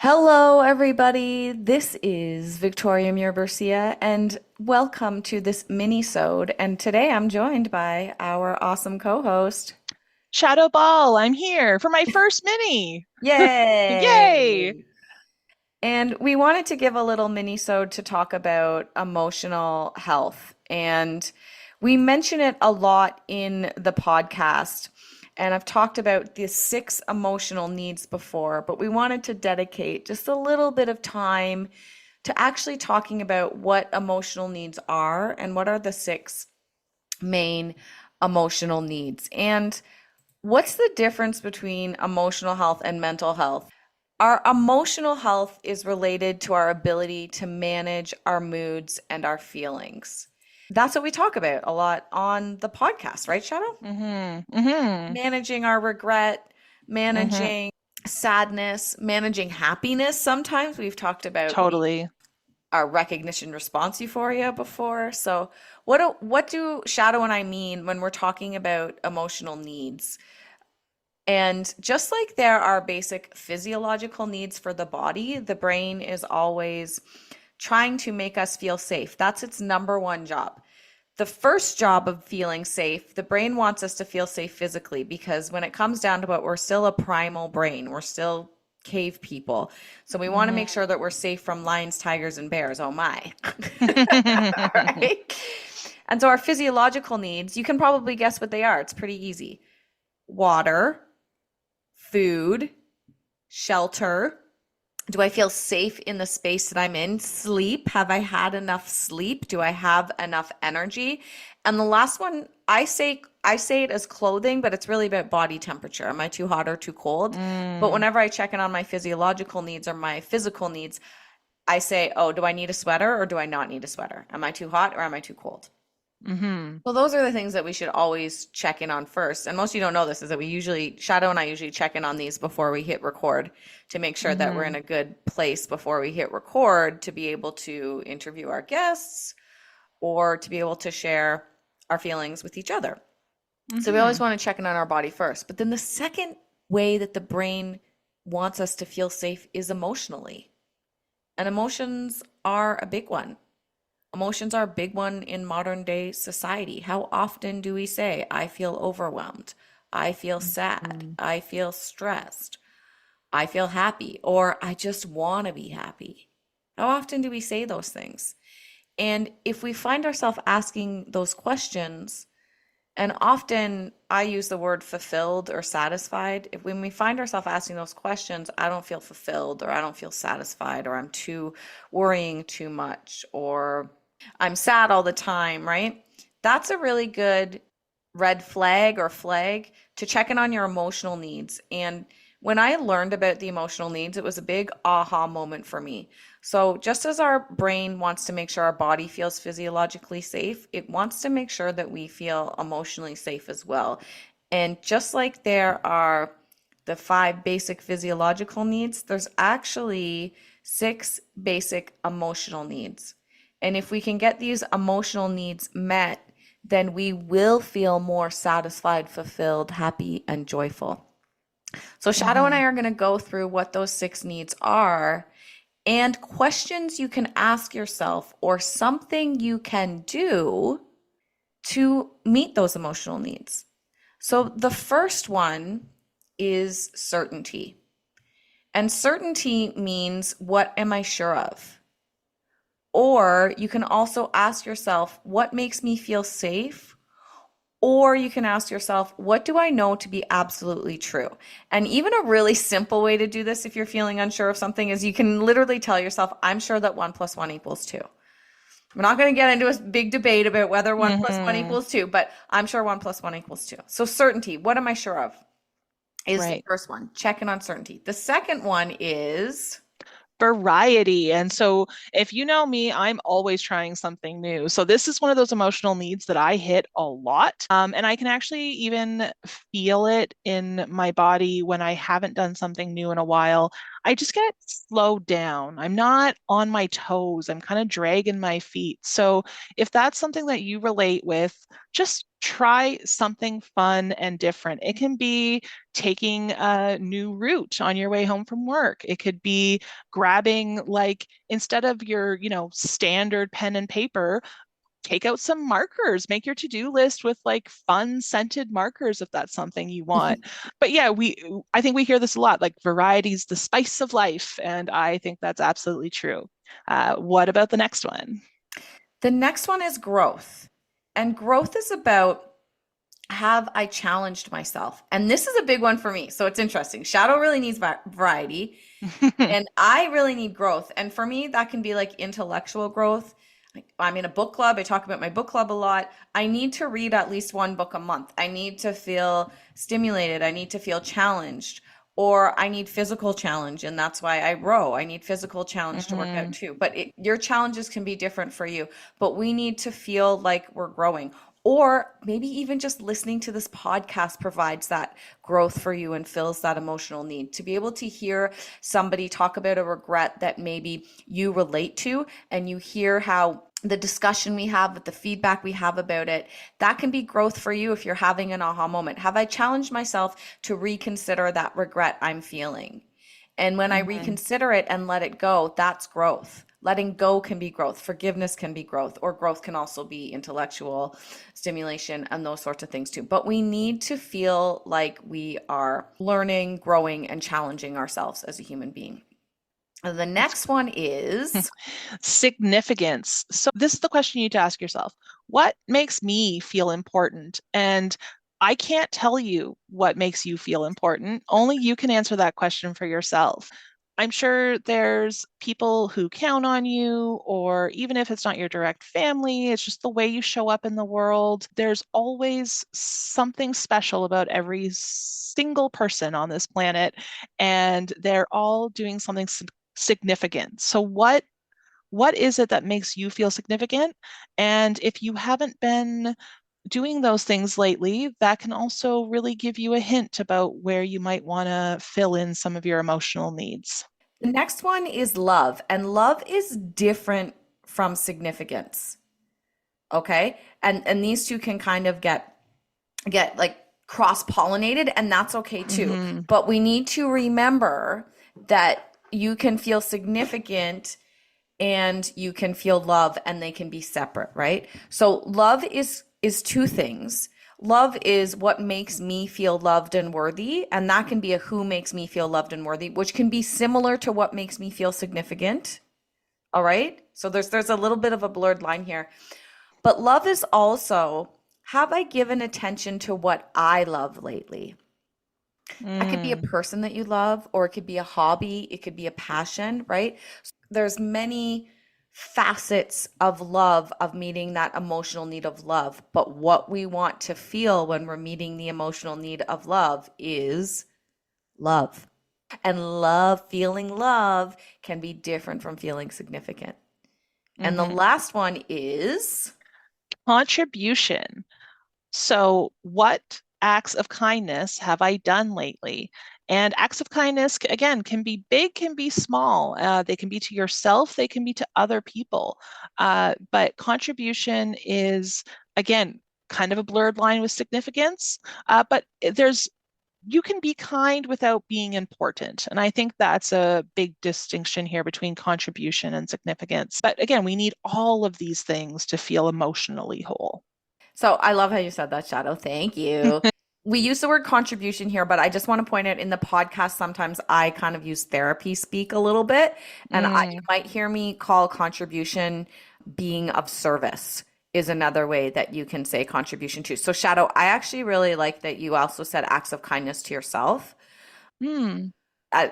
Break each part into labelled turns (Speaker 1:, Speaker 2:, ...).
Speaker 1: Hello, everybody. This is Victoria Murbercia, and welcome to this mini-sode. And today I'm joined by our awesome co-host.
Speaker 2: Shadow Ball, I'm here for my first mini. Yay!
Speaker 1: Yay! And we wanted to give a little mini-sode to talk about emotional health. And we mention it a lot in the podcast. And I've talked about the six emotional needs before, but we wanted to dedicate just a little bit of time to actually talking about what emotional needs are and what are the six main emotional needs. And what's the difference between emotional health and mental health? Our emotional health is related to our ability to manage our moods and our feelings. That's what we talk about a lot on the podcast, right, Shadow?
Speaker 2: Mm-hmm. Mm-hmm.
Speaker 1: Managing our regret,
Speaker 2: Mm-hmm.
Speaker 1: managing sadness, managing happiness. Sometimes we've talked about
Speaker 2: Totally.
Speaker 1: our recognition response euphoria before. So, what do Shadow and I mean when we're talking about emotional needs? And just like there are basic physiological needs for the body, the brain is always trying to make us feel safe. That's its number one job. The first job of feeling safe, the brain wants us to feel safe physically because when it comes down to it, we're still a primal brain. We're still cave people. So we want to make
Speaker 2: Mm-hmm.
Speaker 1: sure that we're safe from lions, tigers, and bears. Oh my. Right? And so our physiological needs, you can probably guess what they are. It's pretty easy. Water, food, shelter. Do I feel safe in the space that I'm in? Sleep. Have I had enough sleep? Do I have enough energy? And the last one, I say it as clothing, but it's really about body temperature. Am I too hot or too cold? But
Speaker 2: Mm.
Speaker 1: whenever I check in on my physiological needs or my physical needs, I say, oh, do I need a sweater or do I not need a sweater? Am I too hot or am I too cold?
Speaker 2: Mm-hmm.
Speaker 1: Well, those are the things that we should always check in on first. And most of you don't know this is that Shadow and I usually check in on these before we hit record to make sure that we're
Speaker 2: Mm-hmm.
Speaker 1: in a good place before we hit record to be able to interview our guests or to be able to share our feelings with each other. So we always
Speaker 2: Mm-hmm.
Speaker 1: want to check in on our body first. But then the second way that the brain wants us to feel safe is emotionally. And emotions are a big one. Emotions are a big one in modern day society. How often do we say, I feel overwhelmed, I feel sad,
Speaker 2: Mm-hmm.
Speaker 1: I feel stressed, I feel happy, or I just want to be happy? How often do we say those things? And if we find ourselves asking those questions, and often I use the word fulfilled or satisfied. If when we find ourselves asking those questions, I don't feel fulfilled or I don't feel satisfied or I'm too worrying too much or I'm sad all the time, right? That's a really good red flag or flag to check in on your emotional needs. And when I learned about the emotional needs, it was a big aha moment for me. So, just as our brain wants to make sure our body feels physiologically safe, it wants to make sure that we feel emotionally safe as well. And just like there are the five basic physiological needs, there's actually six basic emotional needs. And if we can get these emotional needs met, then we will feel more satisfied, fulfilled, happy, and joyful. So, Shadow and I
Speaker 2: Mm-hmm.
Speaker 1: are going to go through what those six needs are and questions you can ask yourself or something you can do to meet those emotional needs. So, the first one is certainty. And certainty means, what am I sure of? Or you can also ask yourself, what makes me feel safe? Or you can ask yourself, what do I know to be absolutely true? And even a really simple way to do this, if you're feeling unsure of something, is you can literally tell yourself, I'm sure that 1 + 1 equals 2. We're not going to get into a big debate about whether 1 + 1
Speaker 2: Mm-hmm.
Speaker 1: equals 2, but I'm sure 1 + 1 equals 2. So, certainty, what am I sure of? Is the
Speaker 2: Right.
Speaker 1: first one. Check in on certainty. The second one is,
Speaker 2: Variety. And so, if you know me, I'm always trying something new. So, this is one of those emotional needs that I hit a lot. And I can actually even feel it in my body when I haven't done something new in a while. I just get slowed down. I'm not on my toes. I'm kind of dragging my feet. So if that's something that you relate with, just try something fun and different. It can be taking a new route on your way home from work. It could be grabbing, like, instead of your, standard pen and paper, take out some markers, make your to-do list with like fun scented markers if that's something you want. But yeah, I think we hear this a lot, like variety's the spice of life, and I think that's absolutely true. What about the next one?
Speaker 1: The next one is growth. And growth is about, have I challenged myself? And this is a big one for me. So it's interesting. Shadow really needs variety. And I really need growth. And for me, that can be like intellectual growth. I'm in a book club. I talk about my book club a lot. I need to read at least one book a month. I need to feel stimulated. I need to feel challenged. Or I need physical challenge. And that's why I row. I need physical challenge to work out
Speaker 2: Hmm.
Speaker 1: too. But your challenges can be different for you. But we need to feel like we're growing. Or maybe even just listening to this podcast provides that growth for you and fills that emotional need. To be able to hear somebody talk about a regret that maybe you relate to, and you hear how the discussion we have with the feedback we have about it, that can be growth for you if you're having an aha moment. Have I challenged myself to reconsider that regret I'm feeling? And when I
Speaker 2: Hmm.
Speaker 1: reconsider it and let it go, that's growth. Letting go can be growth. Forgiveness can be growth, or growth can also be intellectual stimulation and those sorts of things too. But we need to feel like we are learning, growing, and challenging ourselves as a human being. The next one is
Speaker 2: Significance. So this is the question you need to ask yourself. What makes me feel important? And I can't tell you what makes you feel important. Only you can answer that question for yourself. I'm sure there's people who count on you, or even if it's not your direct family, it's just the way you show up in the world. There's always something special about every single person on this planet, and they're all doing something significant. So what is it that makes you feel significant? And if you haven't been doing those things lately, that can also really give you a hint about where you might want to fill in some of your emotional needs.
Speaker 1: the next one is love, and love is different from significance. Okay? And these two can kind of get like cross-pollinated, and that's okay too.
Speaker 2: Hmm.
Speaker 1: But we need to remember that you can feel significant and you can feel love, and they can be separate, right? So love is two things. Love is what makes me feel loved and worthy, and that can be a who makes me feel loved and worthy, which can be similar to what makes me feel significant. All right? So there's a little bit of a blurred line here. But love is also, have I given attention to what I love lately? That could be a
Speaker 2: Mm.
Speaker 1: person that you love, or it could be a hobby, it could be a passion, right? There's many facets of love, of meeting that emotional need of love. But what we want to feel when we're meeting the emotional need of love is love. And love, feeling love, can be different from feeling significant. And the
Speaker 2: Hmm.
Speaker 1: last one is
Speaker 2: Contribution. So, what acts of kindness have I done lately? And acts of kindness, again, can be big, can be small. They can be to yourself, they can be to other people. But contribution is, again, kind of a blurred line with significance. But you can be kind without being important. And I think that's a big distinction here between contribution and significance. But again, we need all of these things to feel emotionally whole.
Speaker 1: So I love how you said that, Shadow. Thank you. We use the word contribution here, but I just want to point out in the podcast, sometimes I kind of use therapy speak a little bit. And you
Speaker 2: Mm,
Speaker 1: might hear me call contribution being of service is another way that you can say contribution too. So, Shadow, I actually really like that you also said acts of kindness to yourself
Speaker 2: mm,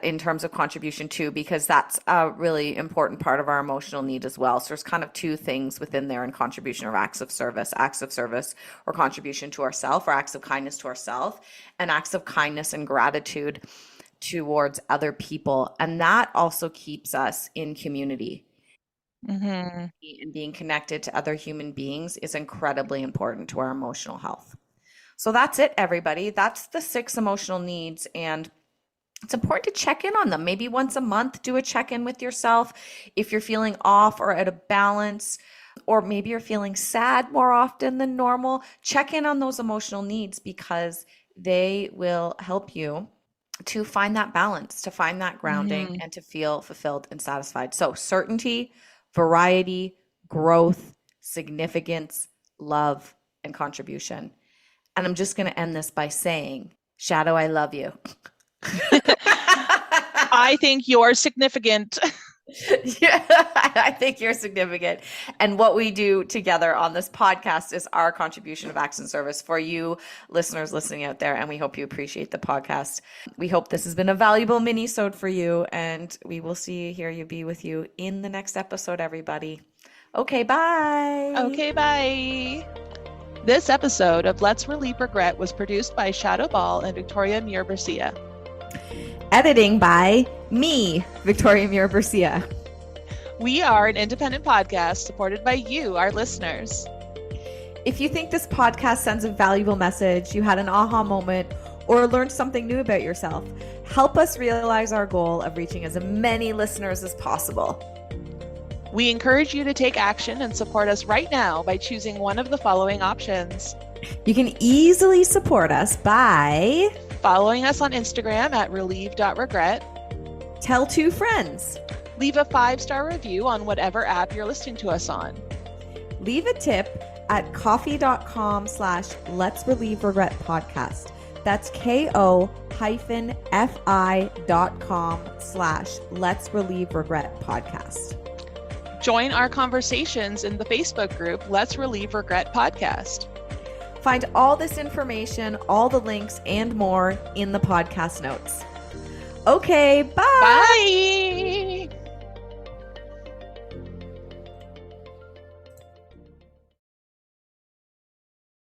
Speaker 1: in terms of contribution too, because that's a really important part of our emotional need as well. So there's kind of two things within there in contribution, or acts of service or contribution to ourself, or acts of kindness to ourself, and acts of kindness and gratitude towards other people. And that also keeps us in community.
Speaker 2: hmm.
Speaker 1: And being connected to other human beings is incredibly important to our emotional health. So that's it, everybody. That's the six emotional needs. And it's important to check in on them. Maybe once a month, do a check in with yourself. If you're feeling off or out of balance, or maybe you're feeling sad more often than normal, check in on those emotional needs because they will help you to find that balance, to find that grounding,
Speaker 2: Mhm.
Speaker 1: and to feel fulfilled and satisfied. So, certainty, variety, growth, significance, love, and contribution. And I'm just going to end this by saying, Shadoe, I love you.
Speaker 2: I think you're significant.
Speaker 1: Yeah, I think you're significant. And what we do together on this podcast is our contribution of acts and service for you listeners listening out there. And we hope you appreciate the podcast. We hope this has been a valuable mini-sode for you. And we will see you, hear you, be with you in the next episode, everybody. Okay, bye.
Speaker 2: Okay, bye. This episode of Let's Relieve Regret was produced by Shadoe Ball and Victoria Muir-Bercia.
Speaker 1: Editing by me, Victoria Muir-Bercia.
Speaker 2: We are an independent podcast supported by you, our listeners.
Speaker 1: If you think this podcast sends a valuable message, you had an aha moment, or learned something new about yourself, help us realize our goal of reaching as many listeners as possible.
Speaker 2: We encourage you to take action and support us right now by choosing one of the following options.
Speaker 1: You can easily support us by
Speaker 2: following us on Instagram at relieve.regret.
Speaker 1: Tell 2 friends.
Speaker 2: Leave a 5-star review on whatever app you're listening to us on.
Speaker 1: Leave a tip at ko-fi.com/Let's Relieve Regret podcast. That's ko-fi.com/Let's Relieve Regret podcast.
Speaker 2: Join our conversations in the Facebook group, Let's Relieve Regret Podcast.
Speaker 1: Find all this information, all the links, and more in the podcast notes. Okay, bye.
Speaker 2: Bye.